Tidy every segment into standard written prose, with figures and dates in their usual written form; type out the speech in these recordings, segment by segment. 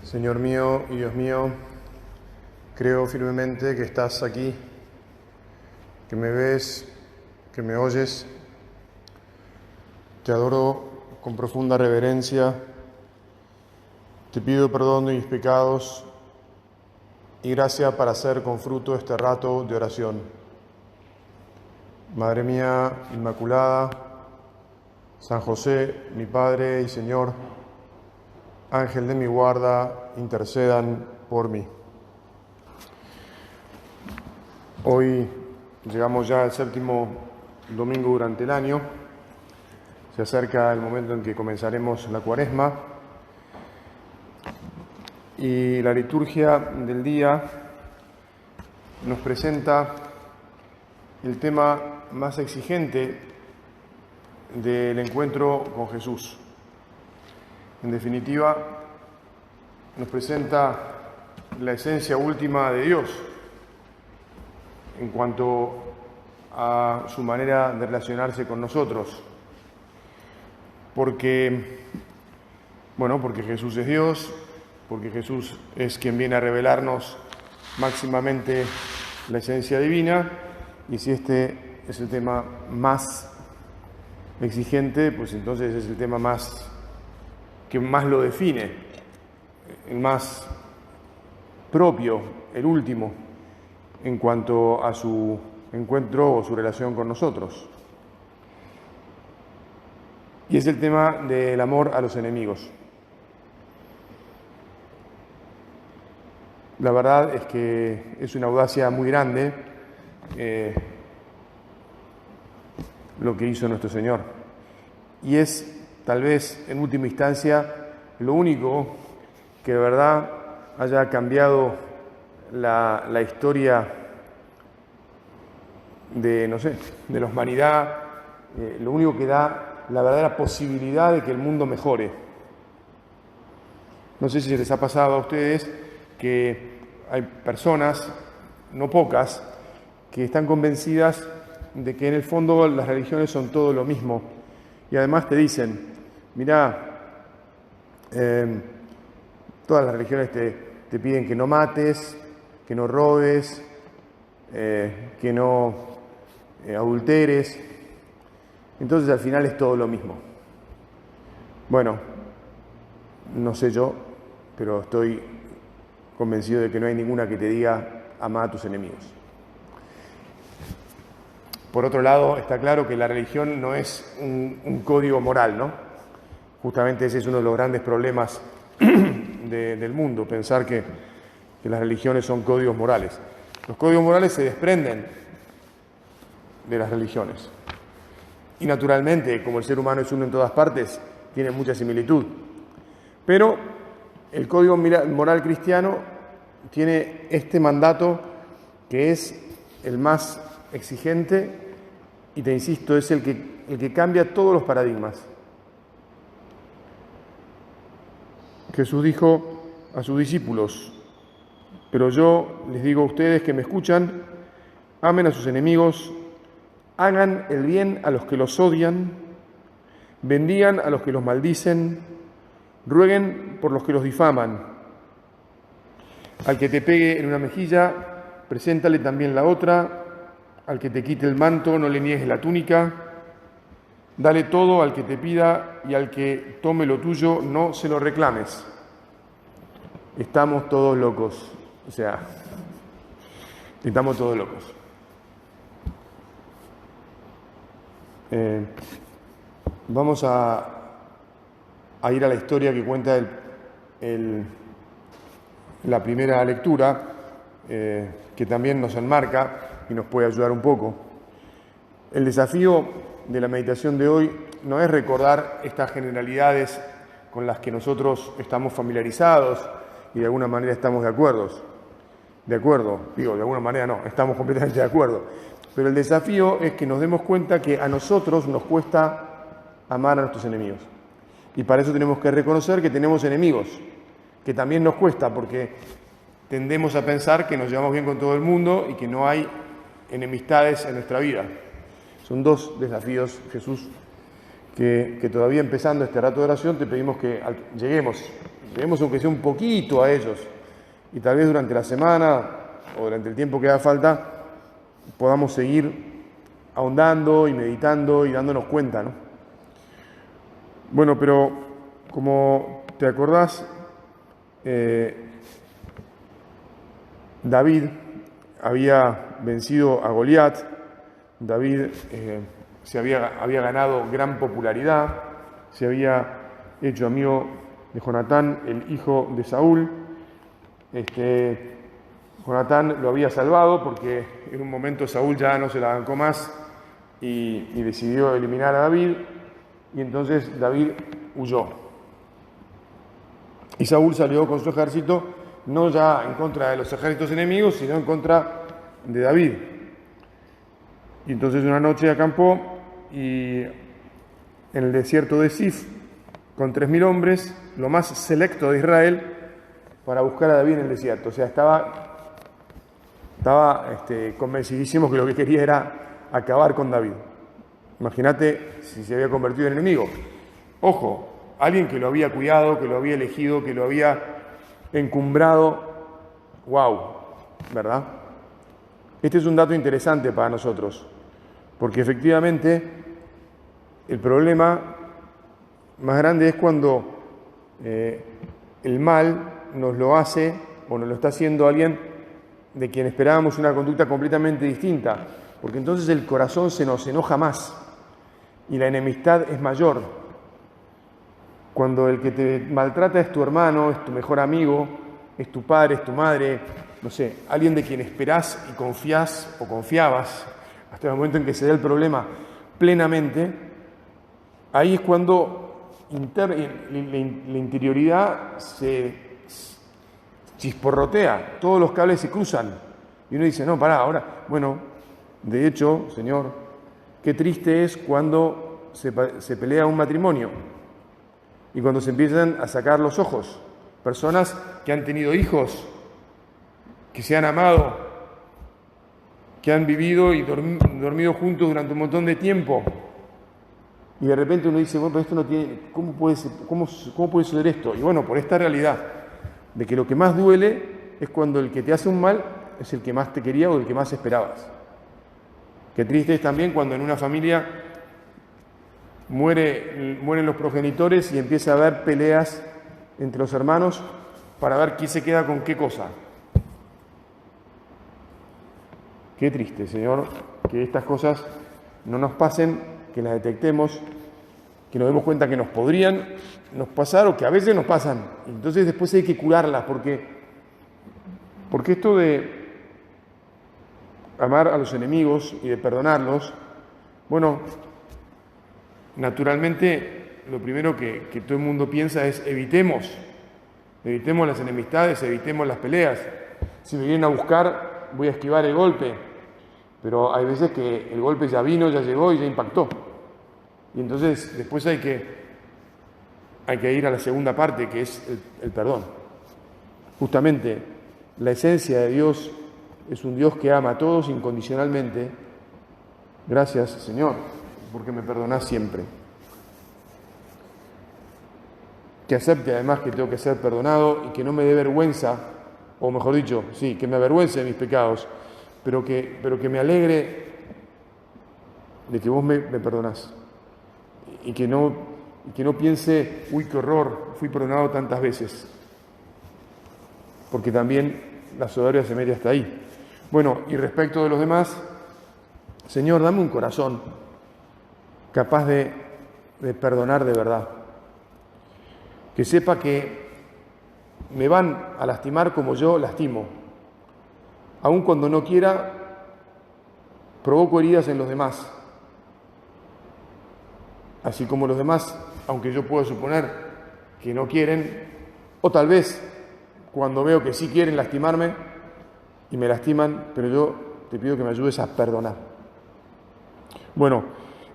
Señor mío y Dios mío, creo firmemente que estás aquí, que me ves, que me oyes. Te adoro con profunda reverencia. Te pido perdón de mis pecados y gracia para hacer con fruto este rato de oración. Madre mía Inmaculada, San José, mi Padre y Señor, Ángel de mi guarda, intercedan por mí. Hoy llegamos ya al séptimo domingo durante el año. Se acerca el momento en que comenzaremos la Cuaresma. Y la liturgia del día nos presenta el tema más exigente del encuentro con Jesús. En definitiva, nos presenta la esencia última de Dios en cuanto a su manera de relacionarse con nosotros. Porque Jesús es Dios, porque Jesús es quien viene a revelarnos máximamente la esencia divina, y si este es el tema más exigente, pues entonces es el tema que más lo define, el más propio, el último, en cuanto a su encuentro o su relación con nosotros. Y es el tema del amor a los enemigos. La verdad es que es una audacia muy grande lo que hizo nuestro Señor. Y es, tal vez, en última instancia, lo único que de verdad haya cambiado la historia de la humanidad, lo único que da la verdadera posibilidad de que el mundo mejore. No sé si les ha pasado a ustedes que hay personas, no pocas, que están convencidas de que en el fondo las religiones son todo lo mismo. Y además te dicen, mirá, todas las religiones te piden que no mates, que no robes, que no adulteres. Entonces al final es todo lo mismo. Bueno, no sé yo, pero estoy convencido de que no hay ninguna que te diga ama a tus enemigos. Por otro lado, está claro que la religión no es un código moral, ¿no? Justamente ese es uno de los grandes problemas del mundo, pensar que las religiones son códigos morales. Los códigos morales se desprenden de las religiones. Y naturalmente, como el ser humano es uno en todas partes, tiene mucha similitud. Pero el código moral cristiano tiene este mandato que es el más exigente y, te insisto, es el que cambia todos los paradigmas. Jesús dijo a sus discípulos: pero yo les digo a ustedes que me escuchan, amen a sus enemigos, hagan el bien a los que los odian, bendigan a los que los maldicen, rueguen por los que los difaman. Al que te pegue en una mejilla, preséntale también la otra. Al que te quite el manto, no le niegues la túnica. Dale todo al que te pida, y al que tome lo tuyo, no se lo reclames. Estamos todos locos. Estamos todos locos. Vamos a ir a la historia que cuenta la primera lectura, que también nos enmarca y nos puede ayudar un poco. El desafío de la meditación de hoy no es recordar estas generalidades con las que nosotros estamos familiarizados y de alguna manera estamos de acuerdo, de alguna manera no, estamos completamente de acuerdo. Pero el desafío es que nos demos cuenta que a nosotros nos cuesta amar a nuestros enemigos. Y para eso tenemos que reconocer que tenemos enemigos, que también nos cuesta, porque tendemos a pensar que nos llevamos bien con todo el mundo y que no hay enemistades en nuestra vida. Son dos desafíos, Jesús, que todavía empezando este rato de oración te pedimos que lleguemos lleguemos aunque sea un poquito a ellos, y tal vez durante la semana o durante el tiempo que haga falta podamos seguir ahondando y meditando y dándonos cuenta, ¿no? Bueno, pero como te acordás, David había vencido a Goliat. David había ganado gran popularidad, se había hecho amigo de Jonatán, el hijo de Saúl. Jonatán lo había salvado porque en un momento Saúl ya no se la bancó más y decidió eliminar a David, y entonces David huyó. Y Saúl salió con su ejército, no ya en contra de los ejércitos enemigos, sino en contra de David. Y entonces una noche acampó y en el desierto de Sif, con 3.000 hombres, lo más selecto de Israel, para buscar a David en el desierto. O sea, estaba convencidísimo que lo que quería era acabar con David. Imagínate si se había convertido en enemigo. Ojo, alguien que lo había cuidado, que lo había elegido, que lo había encumbrado. ¡Wow! ¿Verdad? Este es un dato interesante para nosotros, porque efectivamente el problema más grande es cuando el mal nos lo hace o nos lo está haciendo alguien de quien esperábamos una conducta completamente distinta, porque entonces el corazón se nos enoja más y la enemistad es mayor. Cuando el que te maltrata es tu hermano, es tu mejor amigo, es tu padre, es tu madre, no sé, alguien de quien esperás y confías o confiabas hasta el momento en que se da el problema plenamente, ahí es cuando la interioridad se chisporrotea, todos los cables se cruzan y uno dice, no, pará, ahora, bueno, de hecho, Señor, qué triste es cuando se pelea un matrimonio y cuando se empiezan a sacar los ojos, personas que han tenido hijos, que se han amado, que han vivido y dormido juntos durante un montón de tiempo, y de repente uno dice, bueno, pero esto no tiene, ¿cómo puede suceder esto? Y bueno, por esta realidad de que lo que más duele es cuando el que te hace un mal es el que más te quería o el que más esperabas. Qué triste es también cuando en una familia mueren los progenitores y empieza a haber peleas entre los hermanos para ver quién se queda con qué cosa. Qué triste, Señor, que estas cosas no nos pasen, que las detectemos, que nos demos cuenta que nos podrían pasar o que a veces nos pasan. Entonces después hay que curarlas, porque esto de amar a los enemigos y de perdonarlos, bueno, naturalmente lo primero que todo el mundo piensa es evitemos las enemistades, evitemos las peleas. Si me vienen a buscar, voy a esquivar el golpe, pero hay veces que el golpe ya vino, ya llegó y ya impactó. Y entonces después hay que ir a la segunda parte, que es el perdón. Justamente la esencia de Dios es un Dios que ama a todos incondicionalmente. Gracias, Señor, porque me perdonás siempre. Que acepte además que tengo que ser perdonado y que no me dé vergüenza, o mejor dicho, sí, que me avergüence de mis pecados, pero que me alegre de que vos me perdonás. Y que no piense, uy, qué horror, fui perdonado tantas veces. Porque también la soberbia se mete hasta ahí. Bueno, y respecto de los demás, Señor, dame un corazón capaz de perdonar de verdad. Que sepa que me van a lastimar como yo lastimo. Aun cuando no quiera, provoco heridas en los demás. Así como los demás, aunque yo puedo suponer que no quieren, o tal vez cuando veo que sí quieren lastimarme y me lastiman, pero yo te pido que me ayudes a perdonar. Bueno,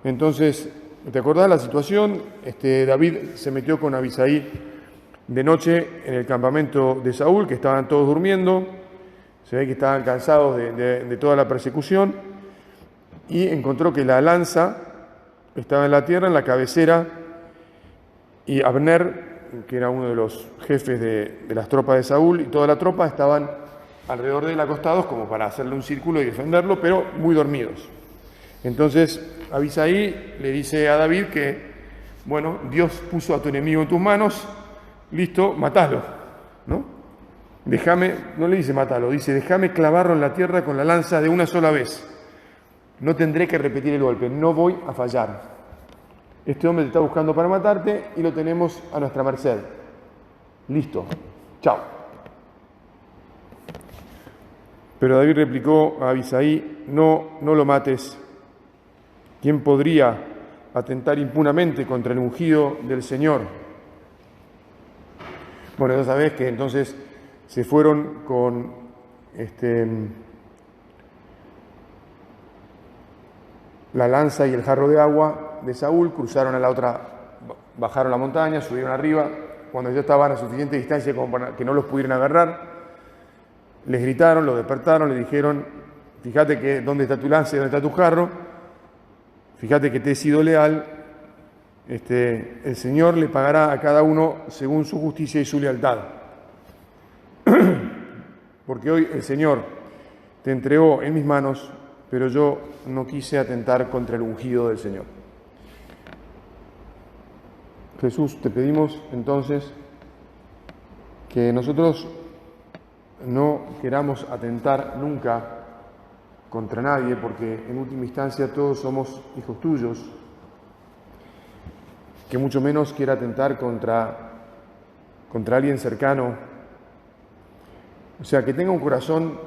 entonces, ¿te acordás la situación? David se metió con Abisai de noche en el campamento de Saúl, que estaban todos durmiendo, se ve que estaban cansados de toda la persecución, y encontró que la lanza estaba en la tierra, en la cabecera, y Abner que era uno de los jefes de las tropas de Saúl, y toda la tropa estaban alrededor de él acostados como para hacerle un círculo y defenderlo, pero muy dormidos. Entonces Abisai le dice a David que, bueno, Dios puso a tu enemigo en tus manos, listo, matalo, ¿no? Déjame, no le dice matalo, dice déjame clavarlo en la tierra con la lanza de una sola vez. No tendré que repetir el golpe, no voy a fallar. Este hombre te está buscando para matarte y lo tenemos a nuestra merced. Listo, chao. Pero David replicó a Abisai, no lo mates. ¿Quién podría atentar impunemente contra el ungido del Señor? Bueno, ya sabés que entonces se fueron con la lanza y el jarro de agua de Saúl, cruzaron a la otra, bajaron la montaña, subieron arriba. Cuando ya estaban a suficiente distancia como para que no los pudieran agarrar, les gritaron, los despertaron, le dijeron, fíjate que dónde está tu lanza y dónde está tu jarro, fíjate que te he sido leal, el Señor le pagará a cada uno según su justicia y su lealtad. Porque hoy el Señor te entregó en mis manos, pero yo no quise atentar contra el ungido del Señor. Jesús, te pedimos entonces que nosotros no queramos atentar nunca contra nadie, porque en última instancia todos somos hijos tuyos, que mucho menos quiera atentar contra alguien cercano. O sea, que tenga un corazón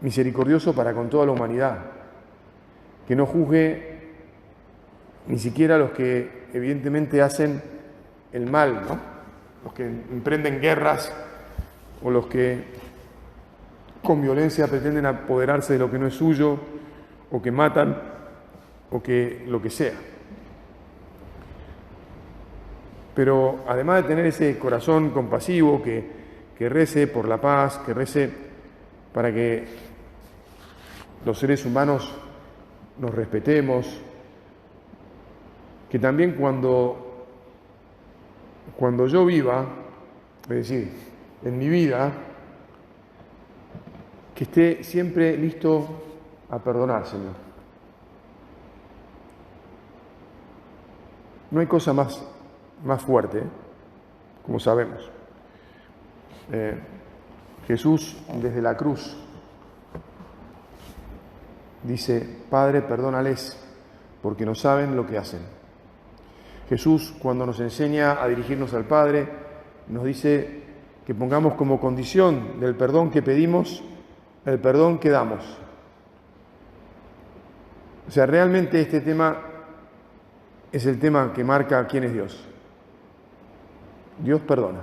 misericordioso para con toda la humanidad, que no juzgue ni siquiera a los que evidentemente hacen el mal, ¿no? Los que emprenden guerras o los que con violencia pretenden apoderarse de lo que no es suyo, o que matan, o que lo que sea. Pero además de tener ese corazón compasivo, que rece por la paz, que rece para que los seres humanos nos respetemos, que también cuando yo viva, es decir, en mi vida, que esté siempre listo a perdonar, Señor. No hay cosa más fuerte, como sabemos. Jesús, desde la cruz, dice, Padre, perdónales, porque no saben lo que hacen. Jesús, cuando nos enseña a dirigirnos al Padre, nos dice que pongamos como condición del perdón que pedimos, el perdón que damos. O sea, realmente este tema es el tema que marca quién es Dios. Dios perdona.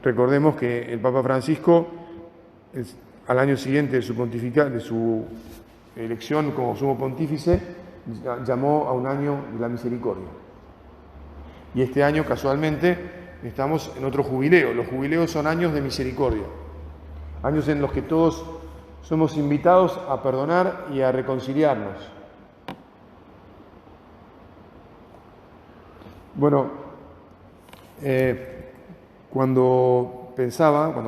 Recordemos que el Papa Francisco, al año siguiente de su elección como sumo pontífice, llamó a un año de la misericordia. Y este año, casualmente, estamos en otro jubileo. Los jubileos son años de misericordia. Años en los que todos somos invitados a perdonar y a reconciliarnos. Bueno, cuando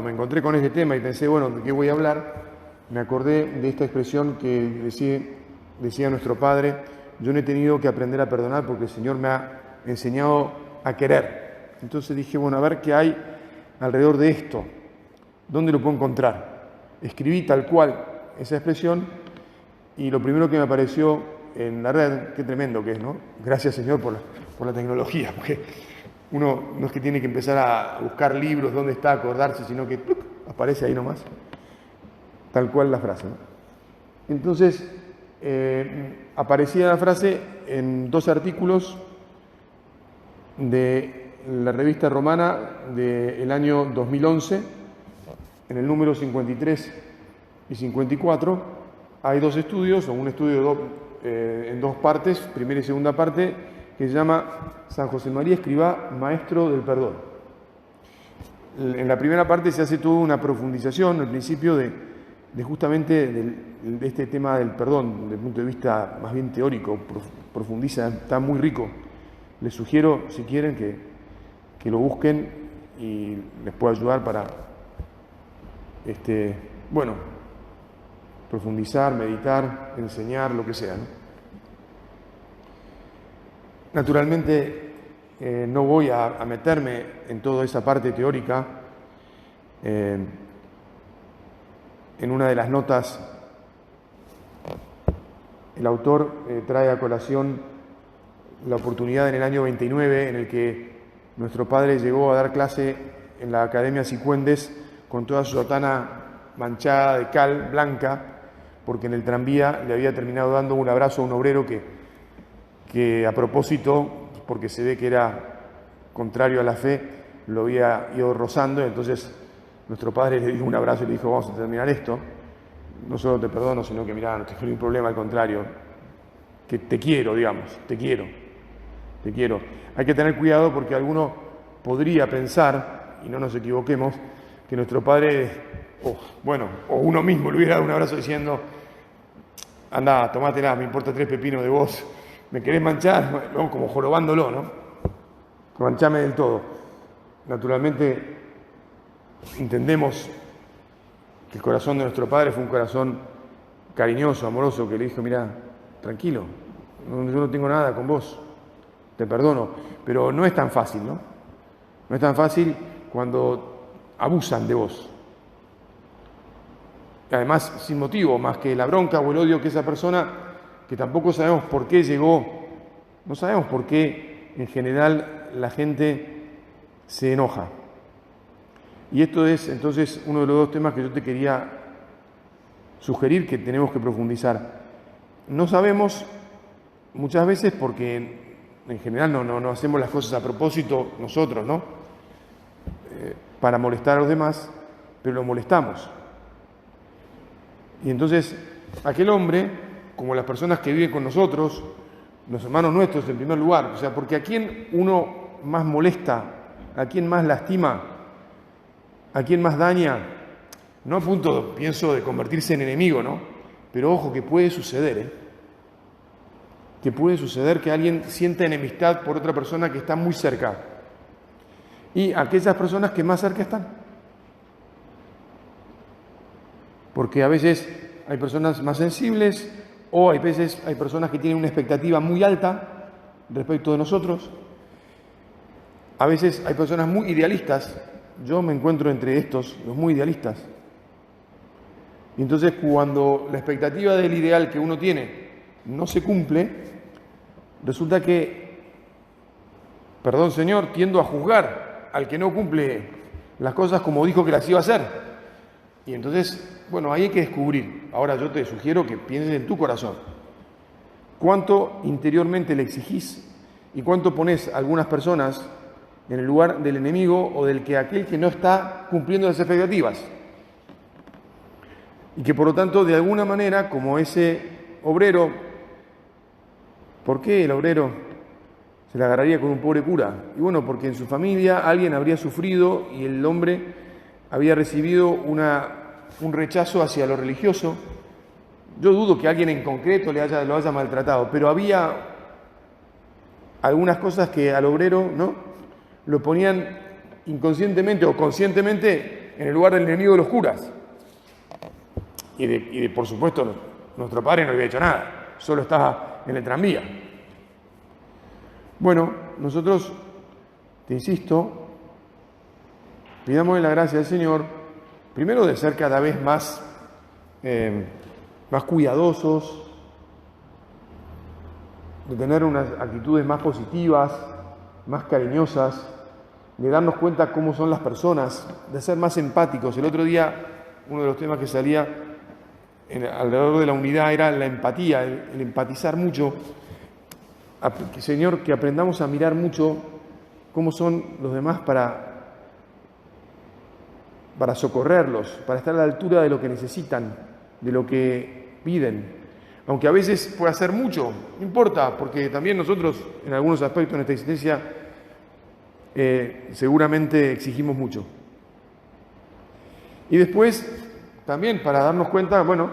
me encontré con este tema y pensé, bueno, ¿de qué voy a hablar? Me acordé de esta expresión que decía nuestro Padre, yo no he tenido que aprender a perdonar porque el Señor me ha enseñado a querer. Entonces dije, bueno, a ver qué hay alrededor de esto. ¿Dónde lo puedo encontrar? Escribí tal cual esa expresión y lo primero que me apareció en la red, qué tremendo que es, ¿no? Gracias, Señor, por la tecnología, porque uno no es que tiene que empezar a buscar libros, dónde está, acordarse, sino que ¡pluc!, aparece ahí nomás, tal cual la frase, ¿no? Entonces, aparecía la frase en 2 artículos de la revista Romana del año 2011, en el número 53 y 54, hay 2 estudios, o un estudio en 2 partes, primera y segunda parte, que se llama San José María Escrivá, Maestro del Perdón. En la primera parte se hace toda una profundización, al principio, de justamente de este tema del perdón, desde el punto de vista más bien teórico, profundiza, está muy rico. Les sugiero, si quieren, que lo busquen y les pueda ayudar para, bueno, profundizar, meditar, enseñar, lo que sea, ¿no? Naturalmente, no voy a meterme en toda esa parte teórica. En una de las notas, el autor trae a colación la oportunidad en el año 29 en el que nuestro padre llegó a dar clase en la Academia Cifuentes con toda su sotana manchada de cal blanca, porque en el tranvía le había terminado dando un abrazo a un obrero que a propósito, porque se ve que era contrario a la fe, lo había ido rozando. Entonces nuestro padre le dio un abrazo y le dijo: vamos a terminar esto, no solo te perdono, sino que mirá, no te ningún problema, al contrario, que te quiero, digamos, te quiero. Hay que tener cuidado porque alguno podría pensar, y no nos equivoquemos, que nuestro padre, o uno mismo le hubiera dado un abrazo diciendo: anda, tomátela, me importa 3 pepinos de vos, me querés manchar, bueno, como jorobándolo, ¿no? Manchame del todo. Naturalmente, entendemos que el corazón de nuestro padre fue un corazón cariñoso, amoroso, que le dijo: mirá, tranquilo, yo no tengo nada con vos, te perdono. Pero no es tan fácil, ¿no? No es tan fácil cuando abusan de vos. Además, sin motivo, más que la bronca o el odio que esa persona, que tampoco sabemos por qué llegó, no sabemos por qué en general la gente se enoja. Y esto es entonces uno de los 2 temas que yo te quería sugerir que tenemos que profundizar. No sabemos muchas veces porque en general no hacemos las cosas a propósito nosotros, ¿no? Para molestar a los demás, pero lo molestamos. Y entonces aquel hombre, como las personas que viven con nosotros, los hermanos nuestros en primer lugar, o sea, porque a quién uno más molesta, a quién más lastima, a quién más daña, no a punto, pienso, de convertirse en enemigo, ¿no? Pero ojo, que puede suceder, que puede suceder que alguien sienta enemistad por otra persona que está muy cerca, y aquellas personas que más cerca están. Porque a veces hay personas más sensibles, o hay veces hay personas que tienen una expectativa muy alta respecto de nosotros. A veces hay personas muy idealistas. Yo me encuentro entre estos, los muy idealistas. Y entonces, cuando la expectativa del ideal que uno tiene no se cumple, resulta que, perdón Señor, tiendo a juzgar al que no cumple las cosas como dijo que las iba a hacer. Y entonces, bueno, ahí hay que descubrir. Ahora yo te sugiero que pienses en tu corazón. ¿Cuánto interiormente le exigís y cuánto pones a algunas personas en el lugar del enemigo o del que aquel que no está cumpliendo las expectativas? Y que por lo tanto, de alguna manera, como ese obrero, ¿por qué el obrero se la agarraría con un pobre cura? Y bueno, porque en su familia alguien habría sufrido y el hombre había recibido un rechazo hacia lo religioso. Yo dudo que alguien en concreto lo haya maltratado, pero había algunas cosas que al obrero, ¿no?, lo ponían inconscientemente o conscientemente en el lugar del enemigo de los curas. Y por supuesto, nuestro padre no había hecho nada, solo estaba en el tranvía. Bueno, nosotros, te insisto, pidámosle la gracia al Señor, primero de ser cada vez más cuidadosos, de tener unas actitudes más positivas, más cariñosas, de darnos cuenta cómo son las personas, de ser más empáticos. El otro día, uno de los temas que salía alrededor de la unidad era la empatía, el empatizar mucho. Señor, que aprendamos a mirar mucho cómo son los demás para socorrerlos, para estar a la altura de lo que necesitan, de lo que piden. Aunque a veces pueda ser mucho, no importa, porque también nosotros en algunos aspectos de nuestra existencia seguramente exigimos mucho. Y después, también para darnos cuenta, bueno,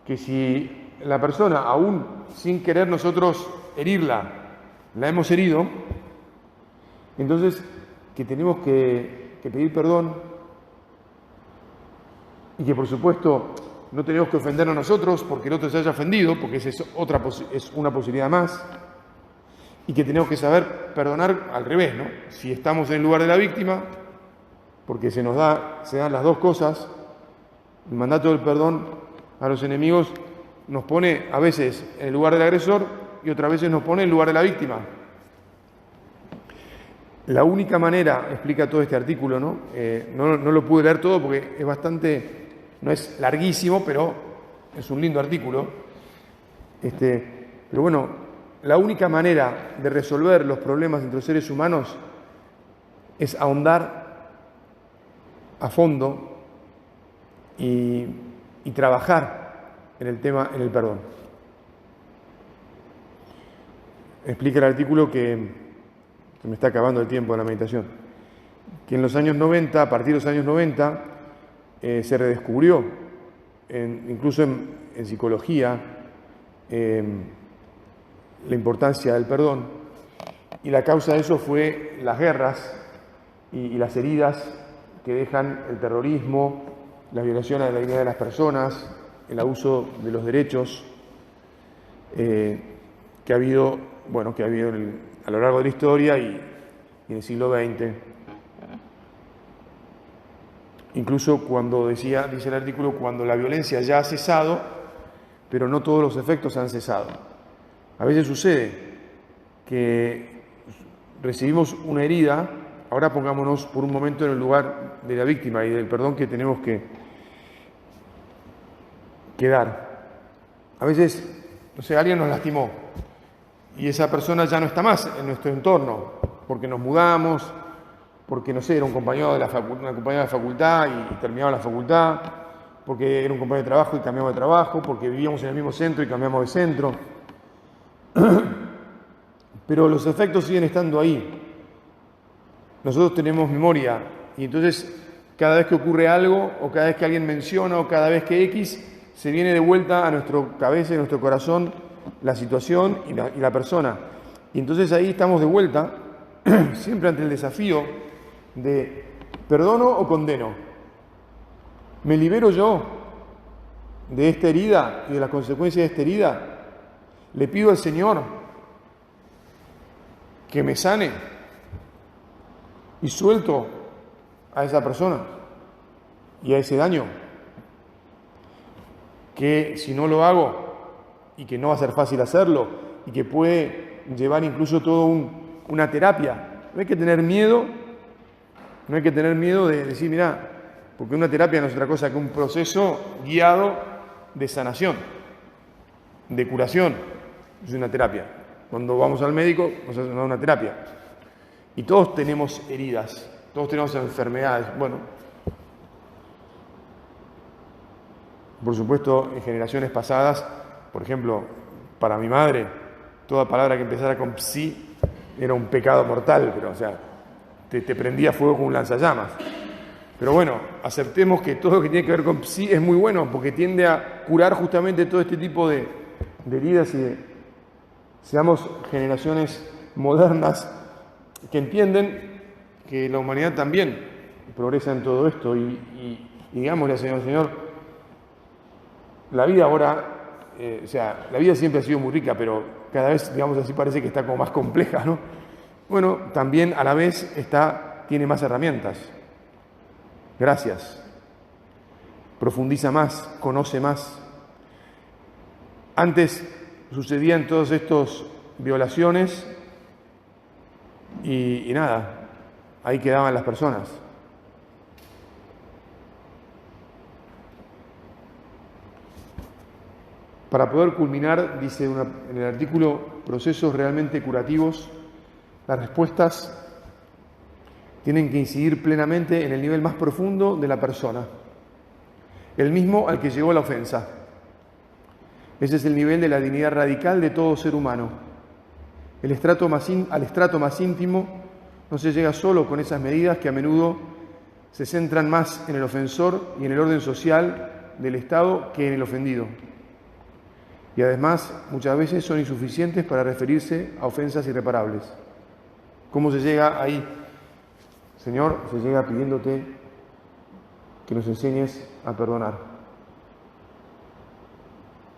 que si la persona, aún sin querer nosotros herirla, la hemos herido, entonces que tenemos que pedir perdón y que por supuesto no tenemos que ofendernos nosotros porque el otro se haya ofendido, porque esa es una posibilidad más, y que tenemos que saber perdonar al revés, ¿no? Si estamos en el lugar de la víctima, porque se dan las dos cosas, el mandato del perdón a los enemigos nos pone a veces en el lugar del agresor y otras veces nos pone en el lugar de la víctima. La única manera, explica todo este artículo, ¿no? No lo pude leer todo porque es bastante, no es larguísimo, pero es un lindo artículo. Pero bueno, la única manera de resolver los problemas entre los seres humanos es ahondar a fondo y trabajar en el tema, en el perdón. Explica el artículo que me está acabando el tiempo de la meditación, que en los años 90, a partir de los años 90, se redescubrió, incluso en psicología, la importancia del perdón, y la causa de eso fue las guerras y las heridas que dejan el terrorismo, la violación a la dignidad de las personas, el abuso de los derechos que ha habido a lo largo de la historia y en el siglo XX. Incluso dice el artículo, cuando la violencia ya ha cesado, pero no todos los efectos han cesado. A veces sucede que recibimos una herida, ahora pongámonos por un momento en el lugar de la víctima y del perdón que tenemos que dar. A veces, alguien nos lastimó y esa persona ya no está más en nuestro entorno, porque nos mudamos, porque, era un compañero de una compañera de facultad y terminaba la facultad, porque era un compañero de trabajo y cambiamos de trabajo, porque vivíamos en el mismo centro y cambiamos de centro. Pero los efectos siguen estando ahí. Nosotros tenemos memoria y entonces cada vez que ocurre algo o cada vez que alguien menciona o cada vez que X, se viene de vuelta a nuestra cabeza y a nuestro corazón la situación y la persona. Y entonces ahí estamos de vuelta, siempre ante el desafío de ¿perdono o condeno? ¿Me libero yo de esta herida y de las consecuencias de esta herida? ¿Le pido al Señor que me sane y suelto a esa persona y a ese daño? Que si no lo hago, y que no va a ser fácil hacerlo, y que puede llevar incluso toda una terapia. No hay que tener miedo, de decir, mirá, porque una terapia no es otra cosa que un proceso guiado de sanación, de curación. Es una terapia. Cuando vamos al médico, nos hacen una terapia. Y todos tenemos heridas, todos tenemos enfermedades. Bueno, por supuesto, en generaciones pasadas, por ejemplo, para mi madre, toda palabra que empezara con psi era un pecado mortal, pero te prendía fuego con un lanzallamas. Pero bueno, aceptemos que todo lo que tiene que ver con psi es muy bueno, porque tiende a curar justamente todo este tipo de heridas y seamos generaciones modernas que entienden que la humanidad también progresa en todo esto y digámosle al Señor, la vida ahora, la vida siempre ha sido muy rica, pero cada vez, digamos así, parece que está como más compleja, ¿no? Bueno, también a la vez tiene más herramientas. Gracias. Profundiza más, conoce más. Antes sucedían todas estas violaciones y nada, ahí quedaban las personas. Para poder culminar, dice en el artículo, procesos realmente curativos, las respuestas tienen que incidir plenamente en el nivel más profundo de la persona, el mismo al que llegó la ofensa. Ese es el nivel de la dignidad radical de todo ser humano. Al estrato más íntimo no se llega solo con esas medidas que a menudo se centran más en el ofensor y en el orden social del Estado que en el ofendido. Y además, muchas veces son insuficientes para referirse a ofensas irreparables. ¿Cómo se llega ahí? Señor, se llega pidiéndote que nos enseñes a perdonar.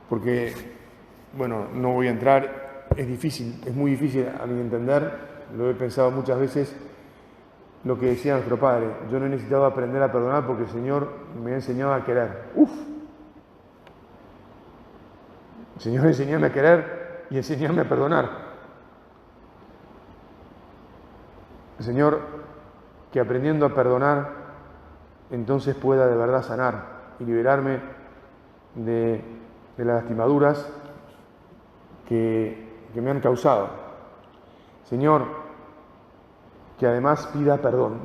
Porque, bueno, no voy a entrar, es difícil, es muy difícil a mi entender, lo he pensado muchas veces, lo que decía nuestro Padre. Yo no he necesitado aprender a perdonar porque el Señor me ha enseñado a querer. Señor, enséñame a querer y enséñame a perdonar. Señor, que aprendiendo a perdonar, entonces pueda de verdad sanar y liberarme de las lastimaduras que me han causado. Señor, que además pida perdón,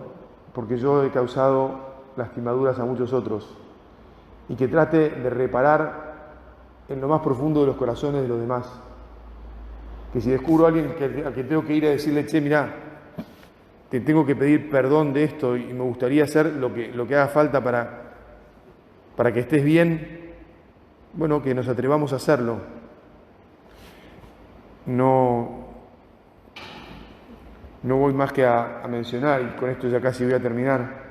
porque yo he causado lastimaduras a muchos otros, y que trate de reparar en lo más profundo de los corazones de los demás. Que si descubro a alguien al que tengo que ir a decirle, che, mirá, te tengo que pedir perdón de esto y me gustaría hacer lo que haga falta para que estés bien, bueno, que nos atrevamos a hacerlo. No voy más que a mencionar, y con esto ya casi voy a terminar,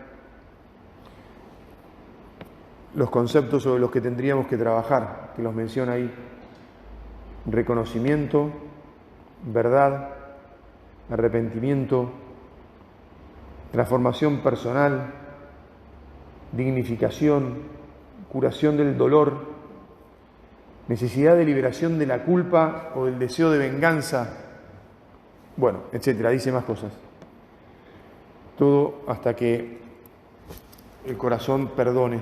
los conceptos sobre los que tendríamos que trabajar, que los menciona ahí: reconocimiento, verdad, arrepentimiento, transformación personal, dignificación, curación del dolor, necesidad de liberación de la culpa o del deseo de venganza, bueno, etcétera, dice más cosas. Todo hasta que el corazón perdone.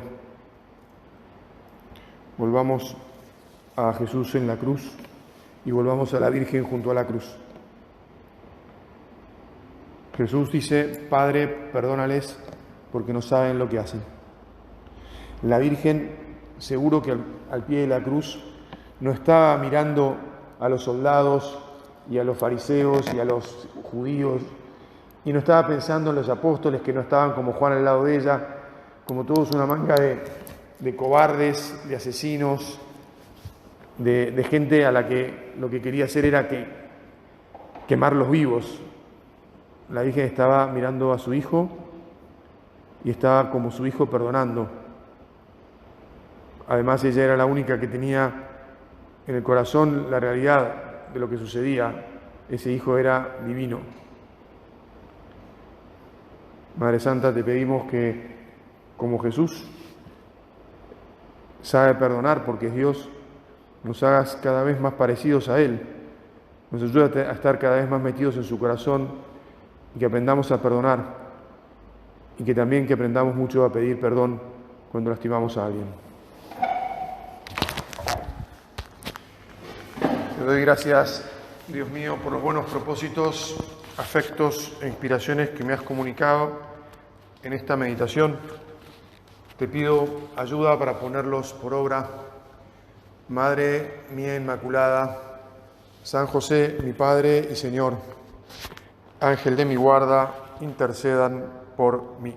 Volvamos a Jesús en la cruz y volvamos a la Virgen junto a la cruz. Jesús dice: Padre, perdónales porque no saben lo que hacen. La Virgen, seguro que al pie de la cruz, no estaba mirando a los soldados y a los fariseos y a los judíos, y no estaba pensando en los apóstoles que no estaban como Juan al lado de ella, como todos una manga de cobardes, de asesinos, de gente a la que lo que quería hacer era quemarlos vivos. La Virgen estaba mirando a su hijo y estaba como su hijo perdonando. Además, ella era la única que tenía en el corazón la realidad de lo que sucedía. Ese hijo era divino. Madre Santa, te pedimos que, como Jesús sabe perdonar porque es Dios, nos hagas cada vez más parecidos a Él, nos ayude a estar cada vez más metidos en su corazón y que aprendamos a perdonar, y que también que aprendamos mucho a pedir perdón cuando lastimamos a alguien. Te doy gracias, Dios mío, por los buenos propósitos, afectos e inspiraciones que me has comunicado en esta meditación. Te pido ayuda para ponerlos por obra. Madre mía Inmaculada, San José, mi Padre y Señor, Ángel de mi guarda, intercedan por mí.